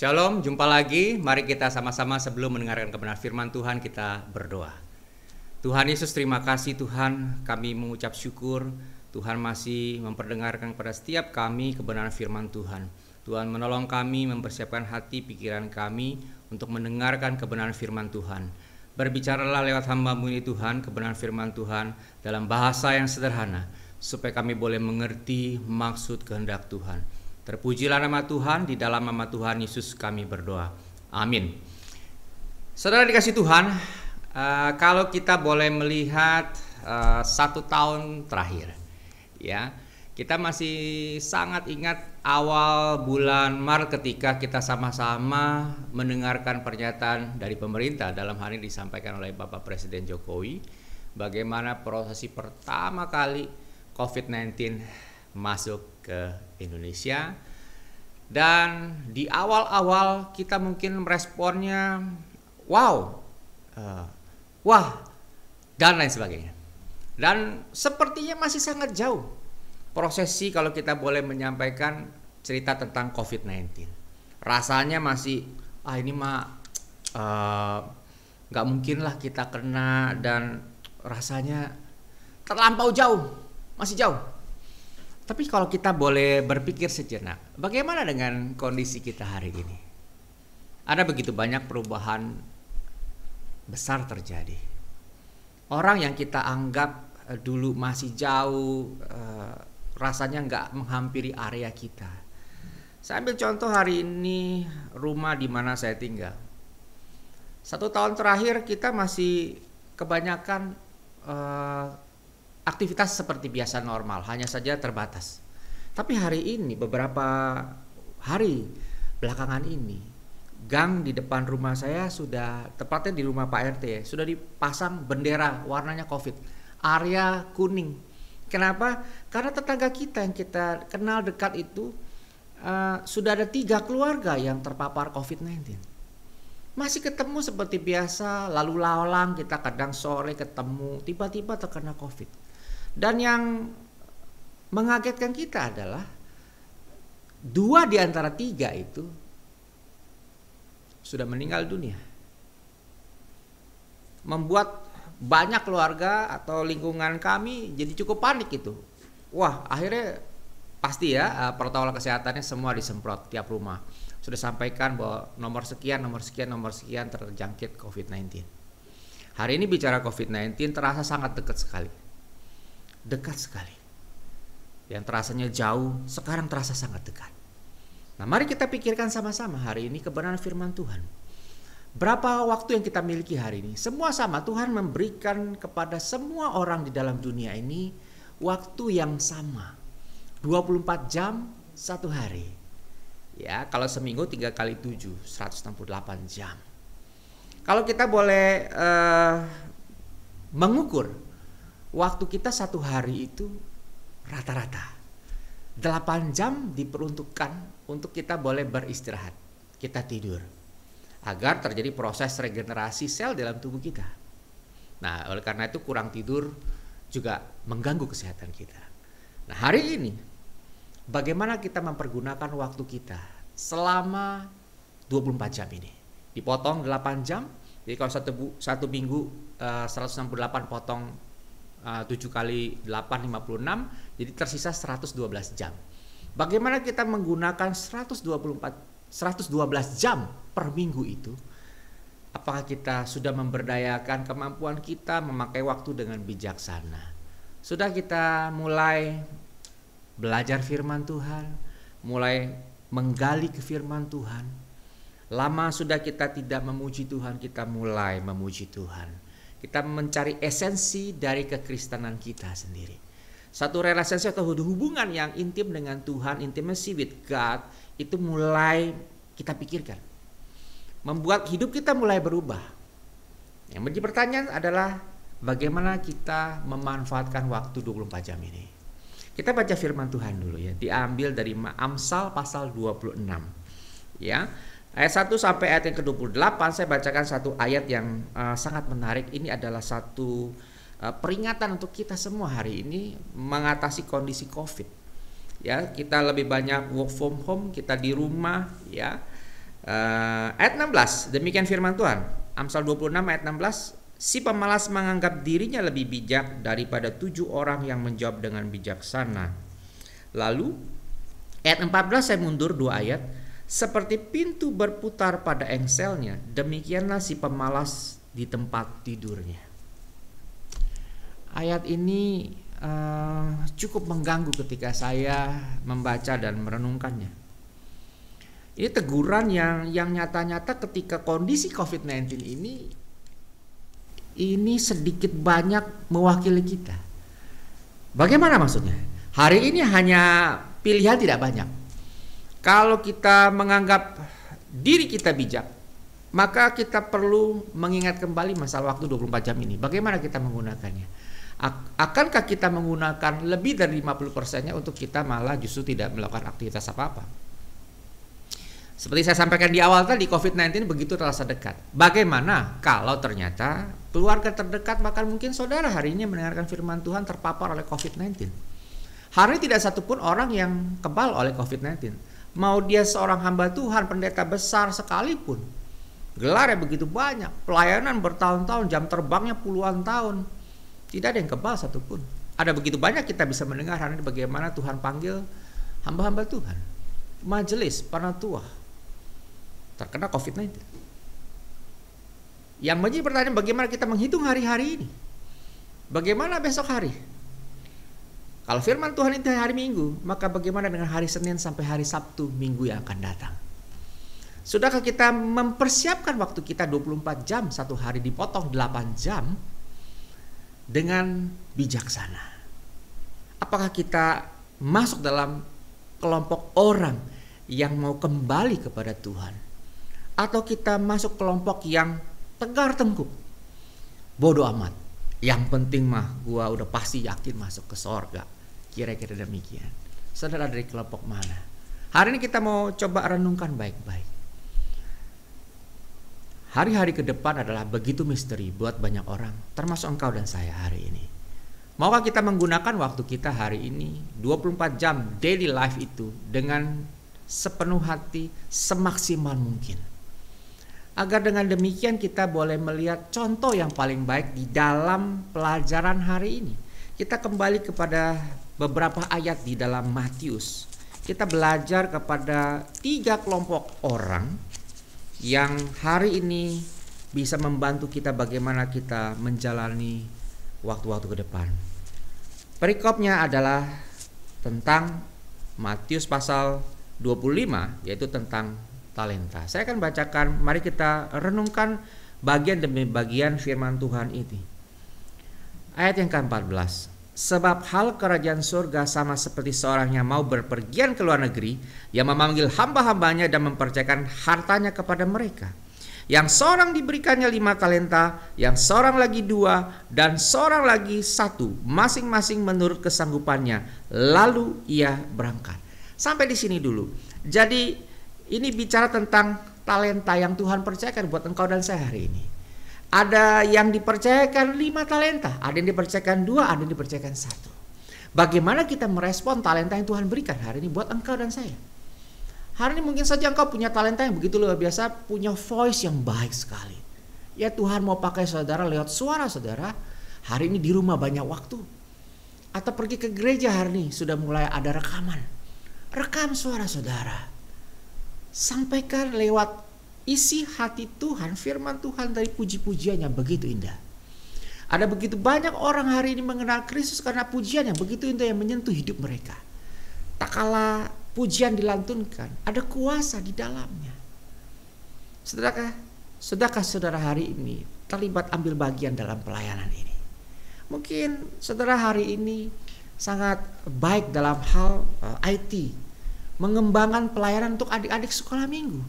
Shalom, jumpa lagi. Mari kita sama-sama sebelum mendengarkan kebenaran firman Tuhan kita berdoa. Tuhan Yesus, terima kasih Tuhan, kami mengucap syukur. Tuhan masih memperdengarkan kepada setiap kami kebenaran firman Tuhan. Tuhan menolong kami mempersiapkan hati pikiran kami untuk mendengarkan kebenaran firman Tuhan. Berbicaralah lewat hamba-Mu ini Tuhan, kebenaran firman Tuhan dalam bahasa yang sederhana, supaya kami boleh mengerti maksud kehendak Tuhan. Terpujilah nama Tuhan, di dalam nama Tuhan Yesus kami berdoa. Amin. Saudara dikasih Tuhan, kalau kita boleh melihat 1 tahun terakhir, ya, kita masih sangat ingat awal bulan Maret ketika kita sama-sama mendengarkan pernyataan dari pemerintah, dalam hal ini disampaikan oleh Bapak Presiden Jokowi, bagaimana prosesi pertama kali COVID-19 masuk ke Indonesia. Dan di awal-awal kita mungkin meresponnya wow, wah, dan lain sebagainya. Dan sepertinya masih sangat jauh prosesi kalau kita boleh menyampaikan cerita tentang COVID-19. Rasanya masih ini mah gak mungkin lah kita kena, dan rasanya terlampau jauh, masih jauh. Tapi kalau kita boleh berpikir sejenak, bagaimana dengan kondisi kita hari ini? Ada begitu banyak perubahan besar terjadi. Orang yang kita anggap dulu masih jauh, rasanya nggak menghampiri area kita. Saya ambil contoh hari ini rumah di mana saya tinggal. 1 tahun terakhir kita masih kebanyakan aktivitas seperti biasa normal, hanya saja terbatas. Tapi hari ini, beberapa hari belakangan ini, gang di depan rumah saya sudah, tepatnya di rumah Pak RT, sudah dipasang bendera warnanya COVID, area kuning. Kenapa? Karena tetangga kita yang kita kenal dekat itu sudah ada 3 keluarga yang terpapar COVID-19. Masih ketemu seperti biasa, lalu lalang kita kadang sore ketemu, tiba-tiba terkena COVID. Dan yang mengagetkan kita adalah 2 di antara 3 itu sudah meninggal dunia. Membuat banyak keluarga atau lingkungan kami jadi cukup panik itu. Wah, akhirnya pasti ya protokol kesehatannya semua disemprot tiap rumah. Sudah sampaikan bahwa nomor sekian terjangkit COVID-19. Hari ini bicara COVID-19 terasa sangat dekat sekali. Dekat sekali. Yang terasanya jauh, sekarang terasa sangat dekat. Nah, mari kita pikirkan sama-sama hari ini kebenaran firman Tuhan. Berapa waktu yang kita miliki hari ini? Semua sama, Tuhan memberikan kepada semua orang di dalam dunia ini waktu yang sama. 24 jam 1 hari. Ya, kalau seminggu 3 kali 7, 168 jam. Kalau kita boleh mengukur waktu kita 1 hari itu rata-rata 8 jam diperuntukkan untuk kita boleh beristirahat, kita tidur, agar terjadi proses regenerasi sel dalam tubuh kita. Nah, oleh karena itu kurang tidur juga mengganggu kesehatan kita. Nah, hari ini bagaimana kita mempergunakan waktu kita selama 24 jam ini? Dipotong 8 jam, jadi kalau satu minggu 168 potong 7 kali 8, 56, jadi tersisa 112 jam. Bagaimana kita menggunakan 112 jam per minggu itu? Apakah kita sudah memberdayakan kemampuan kita memakai waktu dengan bijaksana? Sudah kita mulai belajar firman Tuhan, mulai menggali ke firman Tuhan? Lama sudah kita tidak memuji Tuhan, kita mulai memuji Tuhan. Kita mencari esensi dari kekristenan kita sendiri. Satu relasi atau hubungan yang intim dengan Tuhan, intimacy with God, itu mulai kita pikirkan. Membuat hidup kita mulai berubah. Yang menjadi pertanyaan adalah bagaimana kita memanfaatkan waktu 24 jam ini. Kita baca firman Tuhan dulu ya. Diambil dari Amsal pasal 26. Ya. Ayat 1 sampai ayat yang ke-28 saya bacakan satu ayat yang sangat menarik. Ini adalah satu peringatan untuk kita semua hari ini mengatasi kondisi COVID. Ya, kita lebih banyak work from home, kita di rumah ya. Ayat 16, demikian firman Tuhan. Amsal 26 ayat 16, si pemalas menganggap dirinya lebih bijak daripada 7 orang yang menjawab dengan bijaksana. Lalu ayat 14 saya mundur 2 ayat. Seperti pintu berputar pada engselnya, demikianlah si pemalas di tempat tidurnya. Ayat ini cukup mengganggu ketika saya membaca dan merenungkannya. Ini teguran yang nyata-nyata ketika kondisi COVID-19 ini sedikit banyak mewakili kita. Bagaimana maksudnya? Hari ini hanya pilihan tidak banyak. Kalau kita menganggap diri kita bijak, maka kita perlu mengingat kembali masalah waktu 24 jam ini. Bagaimana kita menggunakannya? Akankah kita menggunakan lebih dari 50%-nya untuk kita malah justru tidak melakukan aktivitas apa-apa? Seperti saya sampaikan di awal tadi, COVID-19 begitu terasa dekat. Bagaimana kalau ternyata keluarga terdekat, bahkan mungkin saudara hari ini mendengarkan firman Tuhan terpapar oleh COVID-19? Hari ini tidak satupun orang yang kebal oleh COVID-19. Mau dia seorang hamba Tuhan, pendeta besar sekalipun, gelarnya begitu banyak, pelayanan bertahun-tahun, jam terbangnya puluhan tahun, tidak ada yang kebal satupun. Ada begitu banyak kita bisa mendengar hari ini bagaimana Tuhan panggil hamba-hamba Tuhan, majelis, penatua, terkena COVID-19. Yang menjadi pertanyaan, bagaimana kita menghitung hari-hari ini? Bagaimana besok hari? Kalau firman Tuhan itu hari Minggu, maka bagaimana dengan hari Senin sampai hari Sabtu minggu yang akan datang? Sudahkah kita mempersiapkan waktu kita 24 jam, satu hari dipotong 8 jam dengan bijaksana? Apakah kita masuk dalam kelompok orang yang mau kembali kepada Tuhan? Atau kita masuk kelompok yang tegar tengkuk, bodoh amat, yang penting mah gua udah pasti yakin masuk ke sorga? Kira-kira demikian. Saudara dari kelompok mana? Hari ini kita mau coba renungkan baik-baik. Hari-hari ke depan adalah begitu misteri buat banyak orang, termasuk engkau dan saya hari ini. Maukah kita menggunakan waktu kita hari ini 24 jam daily life itu dengan sepenuh hati, semaksimal mungkin? Agar dengan demikian kita boleh melihat contoh yang paling baik di dalam pelajaran hari ini. Kita kembali kepada beberapa ayat di dalam Matius. Kita belajar kepada 3 kelompok orang yang hari ini bisa membantu kita bagaimana kita menjalani waktu-waktu ke depan. Perikopnya adalah tentang Matius pasal 25, yaitu tentang talenta. Saya akan bacakan, mari kita renungkan bagian demi bagian firman Tuhan ini. Ayat yang ke-14. Sebab hal kerajaan surga sama seperti seorang yang mau berpergian ke luar negeri, yang memanggil hamba-hambanya dan mempercayakan hartanya kepada mereka. Yang seorang diberikannya 5 talenta, yang seorang lagi 2, dan seorang lagi 1, masing-masing menurut kesanggupannya. Lalu ia berangkat. Sampai di sini dulu. Jadi ini bicara tentang talenta yang Tuhan percayakan buat engkau dan saya hari ini. Ada yang dipercayakan 5 talenta, ada yang dipercayakan 2, ada yang dipercayakan 1. Bagaimana kita merespon talenta yang Tuhan berikan hari ini buat engkau dan saya? Hari ini mungkin saja engkau punya talenta yang begitu luar biasa, punya voice yang baik sekali. Ya Tuhan mau pakai saudara lewat suara saudara, hari ini di rumah banyak waktu. Atau pergi ke gereja hari ini sudah mulai ada rekaman. Rekam suara saudara. Sampaikan lewat isi hati Tuhan, firman Tuhan dari puji-pujian yang begitu indah. Ada begitu banyak orang hari ini mengenal Kristus karena pujian yang begitu indah yang menyentuh hidup mereka. Tak kala pujian dilantunkan, ada kuasa di dalamnya. Sudahkah saudara hari ini terlibat ambil bagian dalam pelayanan ini? Mungkin saudara hari ini sangat baik dalam hal IT, mengembangkan pelayanan untuk adik-adik sekolah minggu.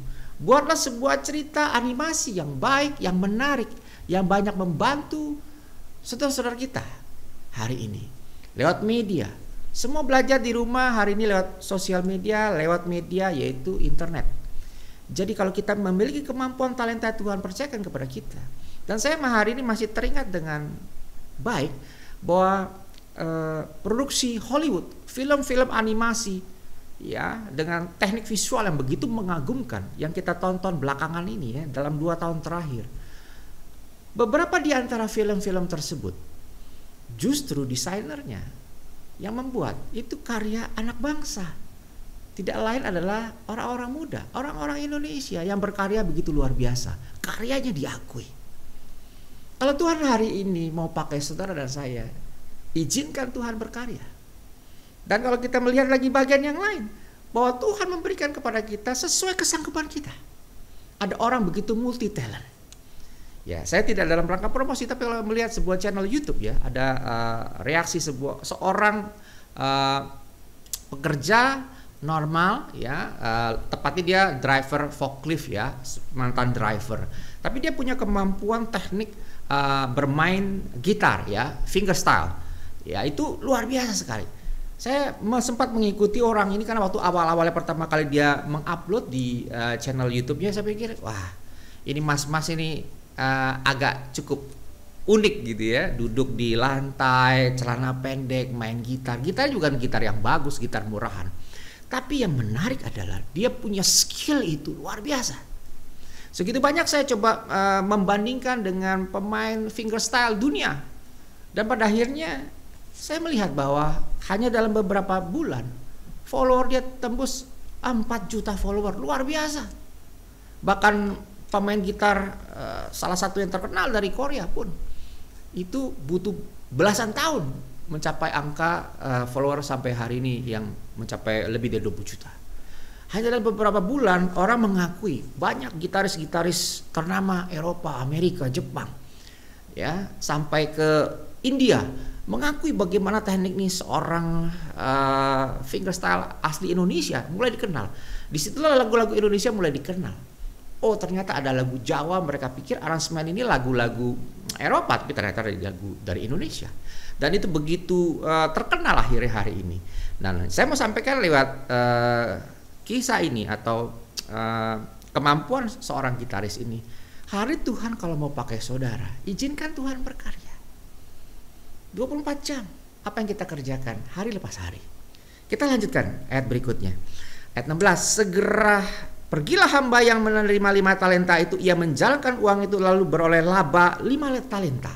Buatlah sebuah cerita animasi yang baik, yang menarik, yang banyak membantu saudara-saudara kita hari ini. Lewat media. Semua belajar di rumah hari ini lewat sosial media, lewat media yaitu internet. Jadi kalau kita memiliki kemampuan talenta Tuhan percayakan kepada kita. Dan saya hari ini masih teringat dengan baik bahwa produksi Hollywood, film-film animasi ya, dengan teknik visual yang begitu mengagumkan yang kita tonton belakangan ini ya, dalam 2 tahun terakhir. Beberapa di antara film-film tersebut justru desainernya yang membuat itu karya anak bangsa. Tidak lain adalah orang-orang muda, orang-orang Indonesia yang berkarya begitu luar biasa. Karyanya diakui. Kalau Tuhan hari ini mau pakai saudara dan saya, izinkan Tuhan berkarya. Dan kalau kita melihat lagi bagian yang lain, bahwa Tuhan memberikan kepada kita sesuai kesanggupan kita. Ada orang begitu multi talent. Ya, saya tidak dalam rangka promosi, tapi kalau melihat sebuah channel YouTube ya, ada reaksi seorang pekerja normal ya, tepatnya dia driver forklift ya, mantan driver. Tapi dia punya kemampuan teknik bermain gitar ya, fingerstyle. Ya, itu luar biasa sekali. Saya sempat mengikuti orang ini karena waktu awal-awalnya pertama kali dia mengupload di channel YouTube-nya, saya pikir wah, ini mas-mas ini agak cukup unik gitu ya, duduk di lantai, celana pendek, main gitar. Gitar juga gitar yang bagus, gitar murahan. Tapi yang menarik adalah dia punya skill itu luar biasa. Segitu banyak saya coba membandingkan dengan pemain fingerstyle dunia. Dan pada akhirnya saya melihat bahwa hanya dalam beberapa bulan follower dia tembus 4 juta follower, luar biasa. Bahkan pemain gitar salah satu yang terkenal dari Korea pun itu butuh belasan tahun mencapai angka follower sampai hari ini yang mencapai lebih dari 20 juta. Hanya dalam beberapa bulan orang mengakui, banyak gitaris-gitaris ternama Eropa, Amerika, Jepang ya, sampai ke India mengakui bagaimana teknik nih seorang fingerstyle asli Indonesia mulai dikenal. Disitulah lagu-lagu Indonesia mulai dikenal. Oh, ternyata ada lagu Jawa, mereka pikir aransemen ini lagu-lagu Eropa, tapi ternyata lagu dari Indonesia. Dan itu begitu terkenal akhirnya hari ini. Nah, saya mau sampaikan lewat kisah ini atau kemampuan seorang gitaris ini. Hari Tuhan kalau mau pakai saudara, izinkan Tuhan berkarya. 24 jam apa yang kita kerjakan hari lepas hari. Kita lanjutkan ayat berikutnya. Ayat 16, segera pergilah hamba yang menerima 5 talenta itu, ia menjalankan uang itu lalu beroleh laba 5 talenta.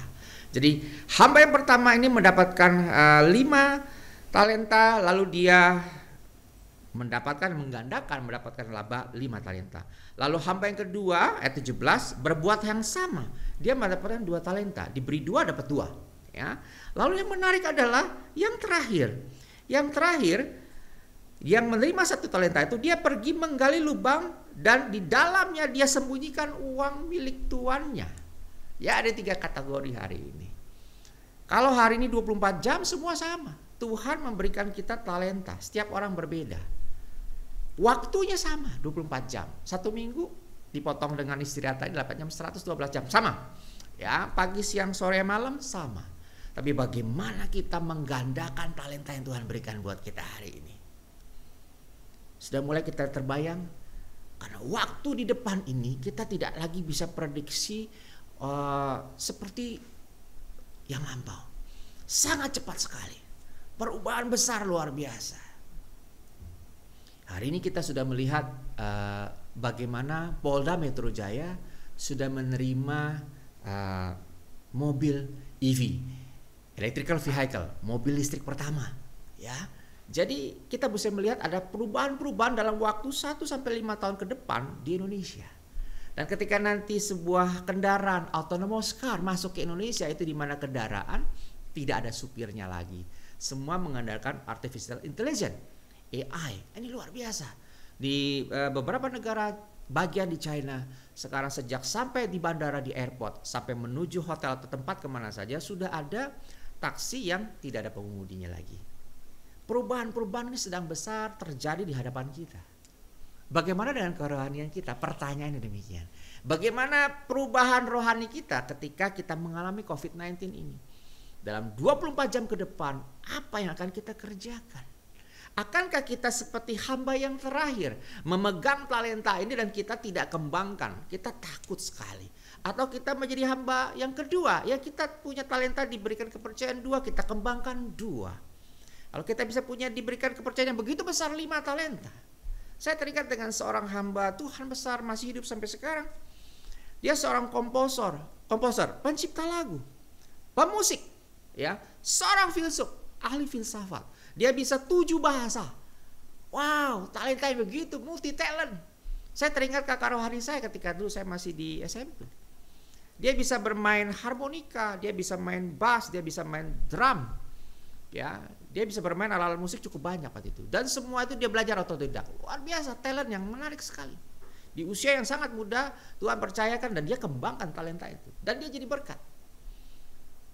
Jadi hamba yang pertama ini mendapatkan 5 talenta, lalu dia mendapatkan laba 5 talenta. Lalu hamba yang kedua ayat 17 berbuat yang sama, dia mendapatkan 2 talenta, diberi 2 dapat 2. Ya. Lalu yang menarik adalah yang terakhir. Yang terakhir yang menerima 1 talenta itu dia pergi menggali lubang dan di dalamnya dia sembunyikan uang milik tuannya. Ya, ada 3 kategori hari ini. Kalau hari ini 24 jam semua sama. Tuhan memberikan kita talenta, setiap orang berbeda. Waktunya sama, 24 jam. 1 minggu dipotong dengan istirahat tadi 8 jam, 112 jam sama. Ya, pagi, siang, sore, malam sama. Tapi bagaimana kita menggandakan talenta yang Tuhan berikan buat kita hari ini? Sudah mulai kita terbayang? Karena waktu di depan ini kita tidak lagi bisa prediksi seperti yang lampau. Sangat cepat sekali. Perubahan besar luar biasa. Hari ini kita sudah melihat bagaimana Polda Metro Jaya sudah menerima mobil EV. Electrical vehicle, mobil listrik pertama, ya. Jadi kita bisa melihat ada perubahan-perubahan dalam waktu 1-5 tahun ke depan di Indonesia. Dan ketika nanti sebuah kendaraan autonomous car masuk ke Indonesia, itu di mana kendaraan tidak ada supirnya lagi. Semua mengandalkan artificial intelligence, AI. Ini luar biasa. Di beberapa negara bagian di China sekarang sejak sampai di bandara, di airport, sampai menuju hotel atau tempat kemana saja sudah ada taksi yang tidak ada pengemudinya lagi. Perubahan-perubahan ini sedang besar terjadi di hadapan kita. Bagaimana dengan kerohanian kita? Pertanyaannya demikian. Bagaimana perubahan rohani kita ketika kita mengalami COVID-19 ini? Dalam 24 jam ke depan, apa yang akan kita kerjakan? Akankah kita seperti hamba yang terakhir, memegang talenta ini dan kita tidak kembangkan? Kita takut sekali. Atau kita menjadi hamba yang kedua, ya kita punya talenta, diberikan kepercayaan 2, kita kembangkan 2. Kalau kita bisa diberikan kepercayaan yang begitu besar, 5 talenta. Saya teringat dengan seorang hamba Tuhan besar, masih hidup sampai sekarang. Dia seorang komposer, pencipta lagu, pemusik, ya, seorang filsuf, ahli filsafat. Dia bisa 7 bahasa. Wow, talenta yang begitu, multi talent. Saya teringat kakak rohani saya ketika dulu saya masih di SMP. Dia bisa bermain harmonika, dia bisa main bass, dia bisa main drum. Ya, dia bisa bermain alat-alat musik cukup banyak waktu itu. Dan semua itu dia belajar otodidak. Luar biasa, talent yang menarik sekali. Di usia yang sangat muda, Tuhan percayakan dan dia kembangkan talenta itu. Dan dia jadi berkat.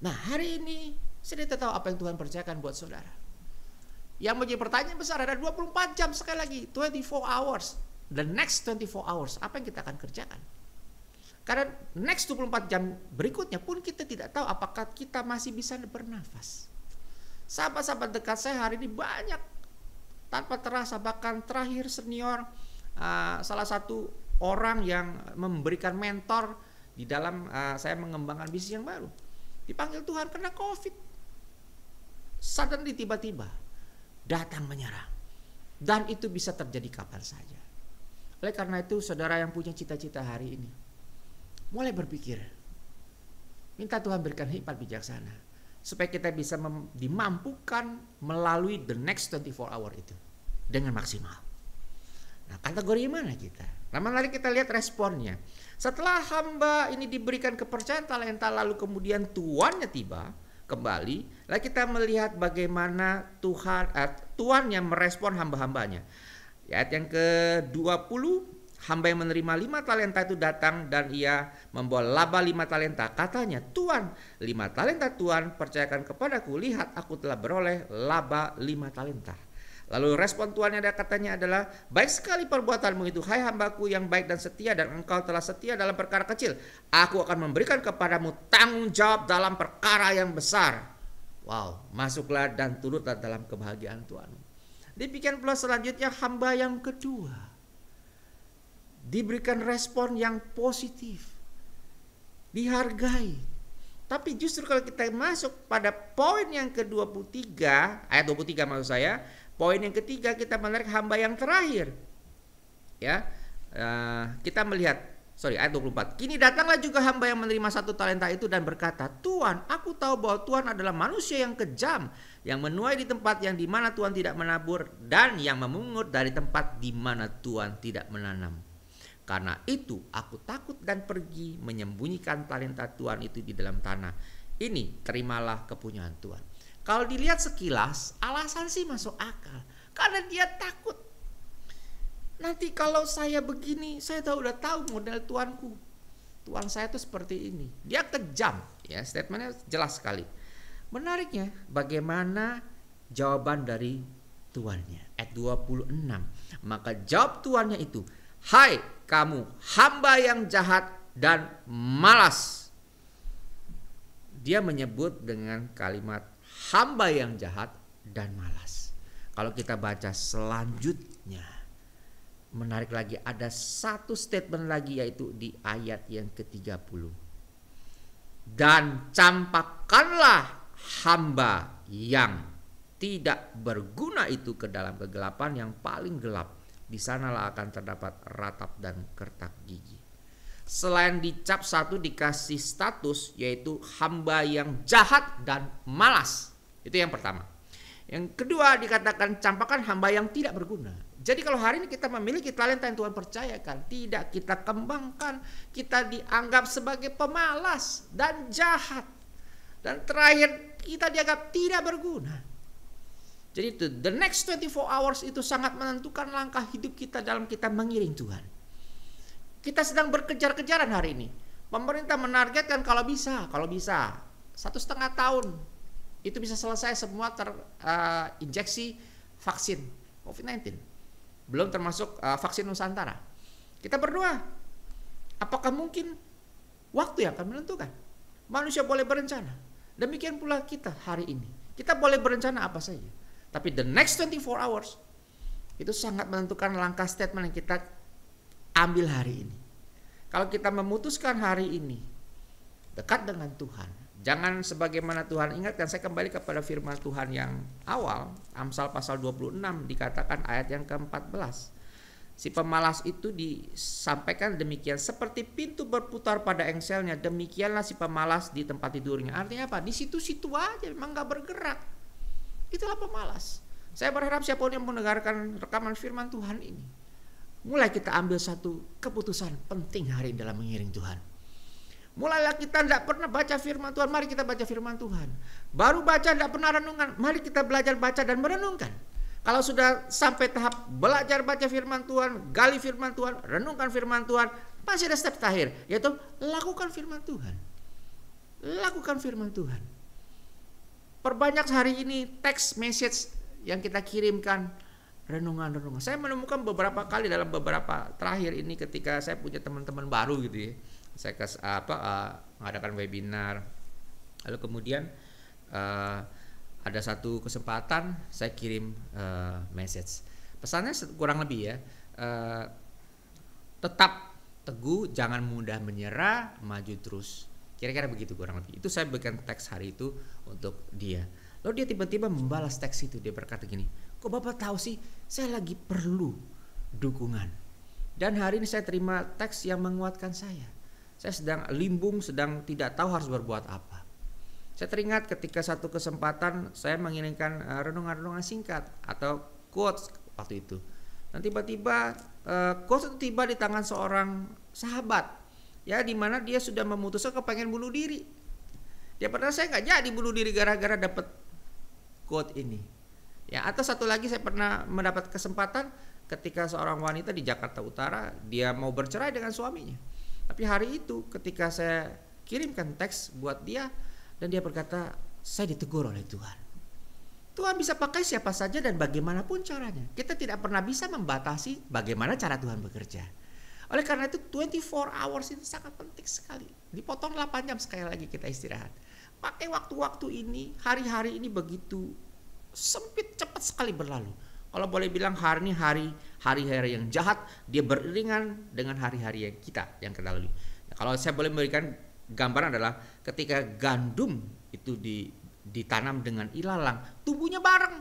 Nah, hari ini saya tidak tahu apa yang Tuhan percayakan buat saudara. Yang menjadi pertanyaan besar, ada 24 jam sekali lagi, 24 hours. The next 24 hours, apa yang kita akan kerjakan? Karena next 24 jam berikutnya pun kita tidak tahu apakah kita masih bisa bernafas. Sahabat-sahabat dekat saya hari ini banyak tanpa terasa, bahkan terakhir senior, salah satu orang yang memberikan mentor di dalam saya mengembangkan bisnis yang baru, dipanggil Tuhan kena COVID. Suddenly tiba-tiba datang menyerang. Dan itu bisa terjadi kapan saja. Oleh karena itu saudara yang punya cita-cita hari ini, mulai berpikir, minta Tuhan berikan hikmat bijaksana supaya kita bisa dimampukan melalui the next 24 hour itu dengan maksimal. Nah, kategori mana kita? Nah, mari kita lihat responnya. Setelah hamba ini diberikan kepercayaan talenta, lalu kemudian tuannya tiba kembali, lalu kita melihat bagaimana Tuhan yang merespon hamba-hambanya. Ayat yang ke-20, hamba yang menerima 5 talenta itu datang dan ia membawa laba 5 talenta. Katanya, Tuan, 5 talenta Tuan percayakan kepadaku. Lihat, aku telah beroleh laba 5 talenta. Lalu respon tuannya katanya adalah, baik sekali perbuatanmu itu, hai hambaku yang baik dan setia, dan engkau telah setia dalam perkara kecil. Aku akan memberikan kepadamu tanggung jawab dalam perkara yang besar. Wow, masuklah dan turutlah dalam kebahagiaan Tuhanmu. Demikian pula selanjutnya hamba yang kedua, diberikan respon yang positif, dihargai. Tapi justru kalau kita masuk pada poin yang ke-23, ayat 23 maksud saya, poin yang ketiga kita menarik hamba yang terakhir. Ya, kita melihat, ayat 24. Kini datanglah juga hamba yang menerima 1 talenta itu dan berkata, Tuan, aku tahu bahwa Tuhan adalah manusia yang kejam, yang menuai di tempat yang di mana Tuhan tidak menabur, dan yang memungut dari tempat di mana Tuhan tidak menanam. Karena itu aku takut dan pergi menyembunyikan talenta Tuhan itu di dalam tanah. Ini terimalah kepunyaan Tuhan. Kalau dilihat sekilas, alasan sih masuk akal. Karena dia takut. Nanti kalau saya begini, saya udah tahu model Tuanku. Tuan saya itu seperti ini. Dia kejam. Ya, statementnya jelas sekali. Menariknya, bagaimana jawaban dari tuannya. Ayat 26. Maka jawab tuannya itu, hai kamu hamba yang jahat dan malas. Dia menyebut dengan kalimat hamba yang jahat dan malas. Kalau kita baca selanjutnya, menarik lagi, ada satu statement lagi, yaitu di ayat yang ke-30. Dan campakkanlah hamba yang tidak berguna itu ke dalam kegelapan yang paling gelap. Di sanalah akan terdapat ratap dan kertak gigi. Selain di cap 1 dikasih status, yaitu hamba yang jahat dan malas. Itu yang pertama. Yang kedua dikatakan campakkan hamba yang tidak berguna. Jadi kalau hari ini kita memiliki talenta yang Tuhan percayakan, tidak kita kembangkan, kita dianggap sebagai pemalas dan jahat. Dan terakhir kita dianggap tidak berguna. Jadi itu, the next 24 hours itu sangat menentukan langkah hidup kita dalam kita mengiring Tuhan. Kita sedang berkejar-kejaran hari ini. Pemerintah menargetkan kalau bisa 1,5 tahun itu bisa selesai semua injeksi vaksin COVID-19. Belum termasuk vaksin Nusantara. Kita berdoa, apakah mungkin waktu yang akan menentukan? Manusia boleh berencana. Demikian pula kita hari ini. Kita boleh berencana apa saja. Tapi the next 24 hours itu sangat menentukan langkah statement yang kita ambil hari ini. Kalau kita memutuskan hari ini dekat dengan Tuhan, Jangan sebagaimana Tuhan ingatkan. Saya kembali kepada firman Tuhan yang awal, Amsal pasal 26 dikatakan ayat yang ke-14. Si pemalas itu disampaikan demikian, seperti pintu berputar pada engselnya, demikianlah si pemalas di tempat tidurnya. Artinya apa? Di situ-situ aja, memang gak bergerak. Itulah pemalas. Saya berharap siapapun yang mendengarkan rekaman firman Tuhan ini, mulai kita ambil satu keputusan penting hari ini dalam mengiring Tuhan. Mulailah kita tidak pernah baca firman Tuhan, mari kita baca firman Tuhan. Baru baca tidak pernah renungan, mari kita belajar baca dan merenungkan. Kalau sudah sampai tahap belajar baca firman Tuhan, gali firman Tuhan, renungkan firman Tuhan, masih ada step terakhir, yaitu lakukan firman Tuhan. Lakukan firman Tuhan. Perbanyak hari ini teks message yang kita kirimkan, renungan-renungan. Saya menemukan beberapa kali dalam beberapa terakhir ini ketika saya punya teman-teman baru gitu ya. Saya mengadakan webinar, lalu kemudian ada satu kesempatan saya kirim message. Pesannya kurang lebih ya, tetap teguh, jangan mudah menyerah, maju terus. Kira-kira begitu kurang lebih. Itu saya berikan teks hari itu untuk dia. Lalu dia tiba-tiba membalas teks itu, dia berkata gini, kok Bapak tahu sih saya lagi perlu dukungan. Dan hari ini saya terima teks yang menguatkan saya. Saya sedang limbung, sedang tidak tahu harus berbuat apa. Saya teringat ketika satu kesempatan saya mengirimkan renungan-renungan singkat atau quotes waktu itu. Dan tiba-tiba quotes itu tiba di tangan seorang sahabat, ya, di mana dia sudah memutuskan kepengen bunuh diri. Dia pernah, saya nggak jadi bunuh diri gara-gara dapat quote ini. Ya, atau satu lagi saya pernah mendapat kesempatan ketika seorang wanita di Jakarta Utara dia mau bercerai dengan suaminya. Tapi hari itu ketika saya kirimkan teks buat dia dan dia berkata, saya ditegur oleh Tuhan. Tuhan bisa pakai siapa saja dan bagaimanapun caranya. Kita tidak pernah bisa membatasi bagaimana cara Tuhan bekerja. Oleh karena itu 24 hours itu sangat penting sekali. Dipotong 8 jam sekali lagi kita istirahat. Pakai waktu-waktu ini, hari-hari ini begitu sempit, cepat sekali berlalu. Kalau boleh bilang hari ini hari-hari yang jahat, dia beriringan dengan hari-hari yang kita yang kita lalui. Nah, kalau saya boleh memberikan gambaran adalah ketika gandum itu ditanam dengan ilalang, tumbuhnya bareng.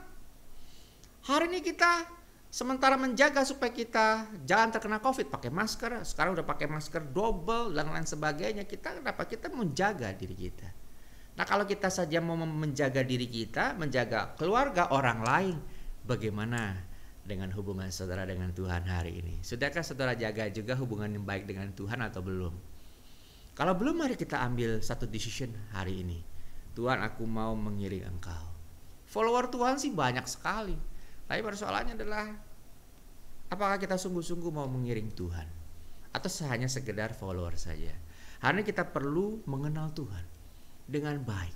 Hari ini kita sementara menjaga supaya kita jangan terkena COVID, pakai masker, sekarang udah pakai masker double dan lain sebagainya. Kita menjaga diri kita. Nah, kalau kita saja mau menjaga diri kita, menjaga keluarga orang lain, bagaimana dengan hubungan saudara dengan Tuhan hari ini? Sudahkah saudara jaga juga hubungan yang baik dengan Tuhan atau belum? Kalau belum, mari kita ambil satu decision hari ini. Tuhan, aku mau mengiring Engkau. Follower Tuhan sih banyak sekali. Tapi persoalannya adalah, apakah kita sungguh-sungguh mau mengiring Tuhan? Atau hanya sekedar follower saja? Hari ini kita perlu mengenal Tuhan dengan baik.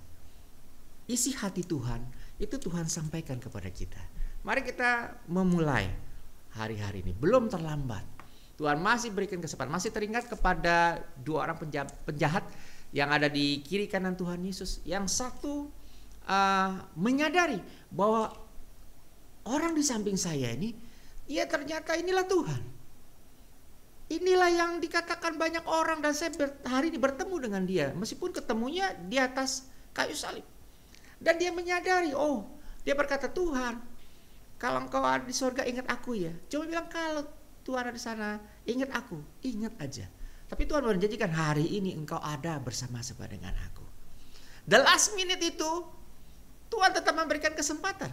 Isi hati Tuhan, itu Tuhan sampaikan kepada kita. Mari kita memulai hari-hari ini. Belum terlambat. Tuhan masih berikan kesempatan. Masih teringat kepada 2 orang penjahat yang ada di kiri kanan Tuhan Yesus. Yang satu menyadari bahwa orang di samping saya ini, ya ternyata inilah Tuhan. Inilah yang dikatakan banyak orang, dan saya hari ini bertemu dengan dia. Meskipun ketemunya di atas kayu salib. Dan dia menyadari, dia berkata, Tuhan, kalau Engkau ada di surga, ingat aku ya. Coba bilang, kalau Tuhan ada di sana, ingat aku, ingat aja. Tapi Tuhan menjanjikan hari ini Engkau ada bersama-sama dengan aku. The last minute itu Tuhan tetap memberikan kesempatan.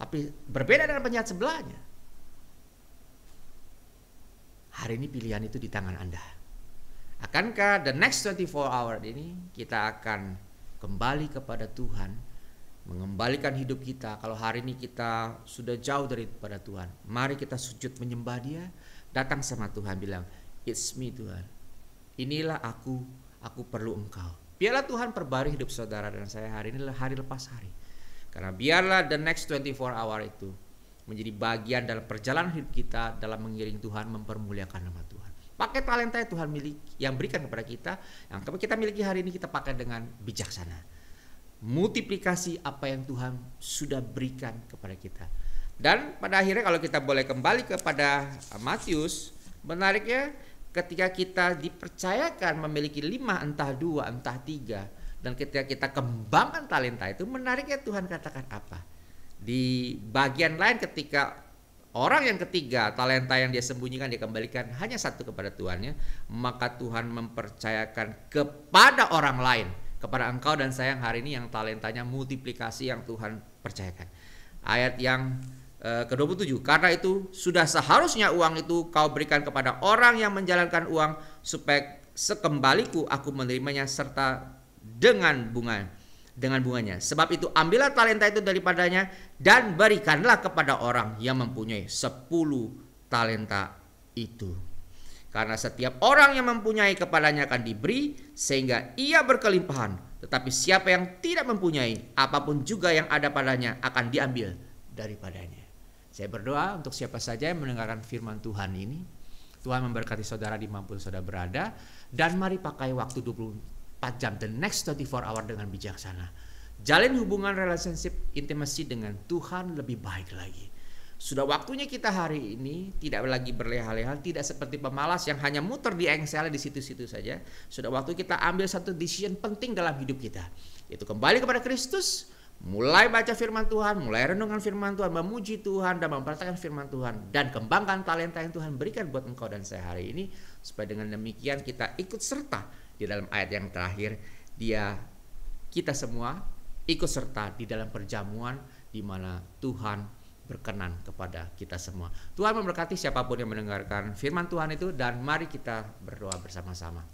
Tapi berbeda dengan penjahat sebelahnya. Hari ini pilihan itu di tangan Anda. Akankah the next 24 hour ini kita akan kembali kepada Tuhan, mengembalikan hidup kita? Kalau hari ini kita sudah jauh daripada Tuhan, mari kita sujud menyembah Dia, datang sama Tuhan, bilang, it's me Tuhan, inilah aku perlu Engkau. Biarlah Tuhan perbarui hidup saudara dan saya hari ini, hari lepas hari. Karena biarlah the next 24 hour itu menjadi bagian dalam perjalanan hidup kita dalam mengiring Tuhan, mempermuliakan nama Tuhan. Pakai talenta yang Tuhan yang berikan kepada kita, yang kita miliki hari ini, kita pakai dengan bijaksana. Multiplikasi apa yang Tuhan sudah berikan kepada kita. Dan pada akhirnya kalau kita boleh kembali kepada Matius, menariknya ketika kita dipercayakan memiliki 5, entah 2, entah 3, Dan ketika kita kembangkan talenta itu, menariknya Tuhan katakan apa? Di bagian lain ketika orang yang ketiga talenta yang dia sembunyikan dia kembalikan hanya satu kepada tuannya, maka Tuhan mempercayakan kepada orang lain, kepada engkau dan saya yang hari ini yang talentanya multiplikasi yang Tuhan percayakan. Ayat yang ke-27, karena itu sudah seharusnya uang itu kau berikan kepada orang yang menjalankan uang, supaya sekembaliku aku menerimanya serta dengan bunganya. Sebab itu ambillah talenta itu daripadanya dan berikanlah kepada orang yang mempunyai 10 talenta itu. Karena setiap orang yang mempunyai kepadanya akan diberi sehingga ia berkelimpahan. Tetapi siapa yang tidak mempunyai, apapun juga yang ada padanya akan diambil daripadanya. Saya berdoa untuk siapa saja yang mendengarkan firman Tuhan ini, Tuhan memberkati saudara dimanapun saudara berada, dan mari pakai waktu 24 jam, the next 24 hour dengan bijaksana. Jalin hubungan relationship intimacy dengan Tuhan lebih baik lagi. Sudah waktunya kita hari ini tidak lagi berleha-leha, tidak seperti pemalas yang hanya muter di engsel di situ-situ saja. Sudah waktu kita ambil satu decision penting dalam hidup kita, yaitu kembali kepada Kristus, mulai baca firman Tuhan, mulai renungan firman Tuhan, memuji Tuhan dan mempraktikkan firman Tuhan, dan kembangkan talenta yang Tuhan berikan buat engkau dan saya hari ini, supaya dengan demikian kita ikut serta di dalam ayat yang terakhir, kita semua ikut serta di dalam perjamuan di mana Tuhan berkenan kepada kita semua. Tuhan memberkati siapapun yang mendengarkan firman Tuhan itu, dan mari kita berdoa bersama-sama.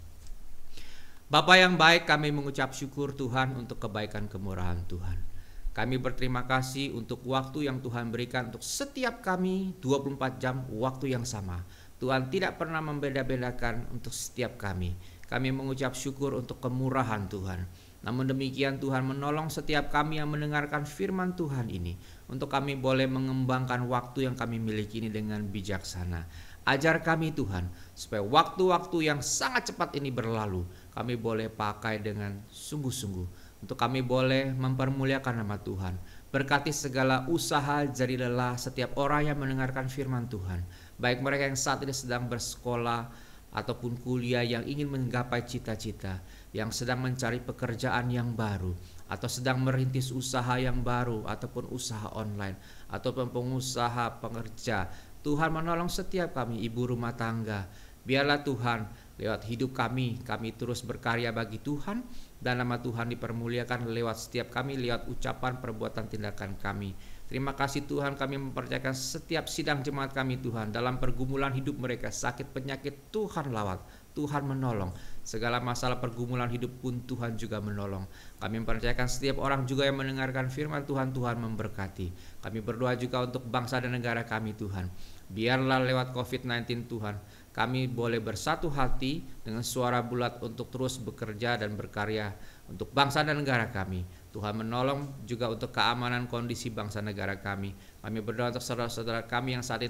Bapa yang baik, kami mengucap syukur Tuhan untuk kebaikan kemurahan Tuhan. Kami berterima kasih untuk waktu yang Tuhan berikan untuk setiap kami 24 jam waktu yang sama. Tuhan tidak pernah membeda-bedakan untuk setiap kami. Kami mengucap syukur untuk kemurahan Tuhan. Namun demikian Tuhan menolong setiap kami yang mendengarkan firman Tuhan ini, untuk kami boleh mengembangkan waktu yang kami miliki ini dengan bijaksana. Ajar kami Tuhan, supaya waktu-waktu yang sangat cepat ini berlalu, kami boleh pakai dengan sungguh-sungguh. Untuk kami boleh mempermuliakan nama Tuhan. Berkati segala usaha jadi lelah setiap orang yang mendengarkan firman Tuhan. Baik mereka yang saat ini sedang bersekolah ataupun kuliah yang ingin menggapai cita-cita, yang sedang mencari pekerjaan yang baru, atau sedang merintis usaha yang baru, ataupun usaha online, ataupun pengusaha pekerja. Tuhan menolong setiap kami, ibu rumah tangga. Biarlah Tuhan lewat hidup kami terus berkarya bagi Tuhan, dan nama Tuhan dipermuliakan lewat setiap kami, lewat ucapan, perbuatan, tindakan kami. Terima kasih Tuhan, kami mempercayakan setiap sidang jemaat kami Tuhan, dalam pergumulan hidup mereka, sakit penyakit Tuhan lawat, Tuhan menolong. Segala masalah pergumulan hidup pun Tuhan juga menolong. Kami mempercayakan setiap orang juga yang mendengarkan firman Tuhan, Tuhan memberkati. Kami berdoa juga untuk bangsa dan negara kami Tuhan. Biarlah lewat COVID-19 Tuhan, kami boleh bersatu hati dengan suara bulat untuk terus bekerja dan berkarya untuk bangsa dan negara kami. Tuhan menolong juga untuk keamanan kondisi bangsa negara kami. Kami berdoa untuk saudara-saudara kami yang saat ini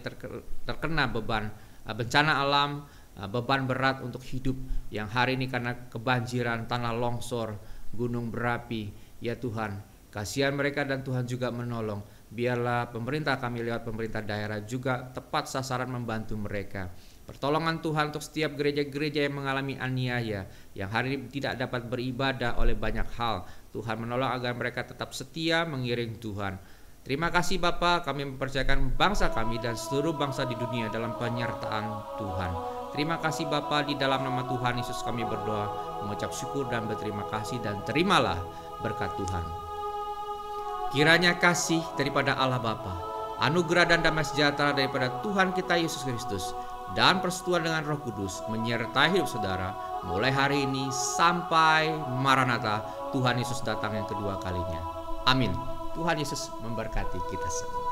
terkena beban bencana alam, beban berat untuk hidup, yang hari ini karena kebanjiran, tanah longsor, gunung berapi. Ya Tuhan, kasihan mereka dan Tuhan juga menolong. Biarlah pemerintah kami lewat pemerintah daerah juga tepat sasaran membantu mereka. Pertolongan Tuhan untuk setiap gereja-gereja yang mengalami aniaya, yang hari ini tidak dapat beribadah oleh banyak hal. Tuhan menolong agar mereka tetap setia mengiring Tuhan. Terima kasih Bapa, kami mempercayakan bangsa kami dan seluruh bangsa di dunia dalam penyertaan Tuhan. Terima kasih Bapa, di dalam nama Tuhan Yesus kami berdoa, mengucap syukur dan berterima kasih, dan terimalah berkat Tuhan. Kiranya kasih daripada Allah Bapa, anugerah dan damai sejahtera daripada Tuhan kita Yesus Kristus, dan persekutuan dengan Roh Kudus menyertai hidup saudara mulai hari ini sampai Maranatha, Tuhan Yesus datang yang kedua kalinya. Amin. Tuhan Yesus memberkati kita semua.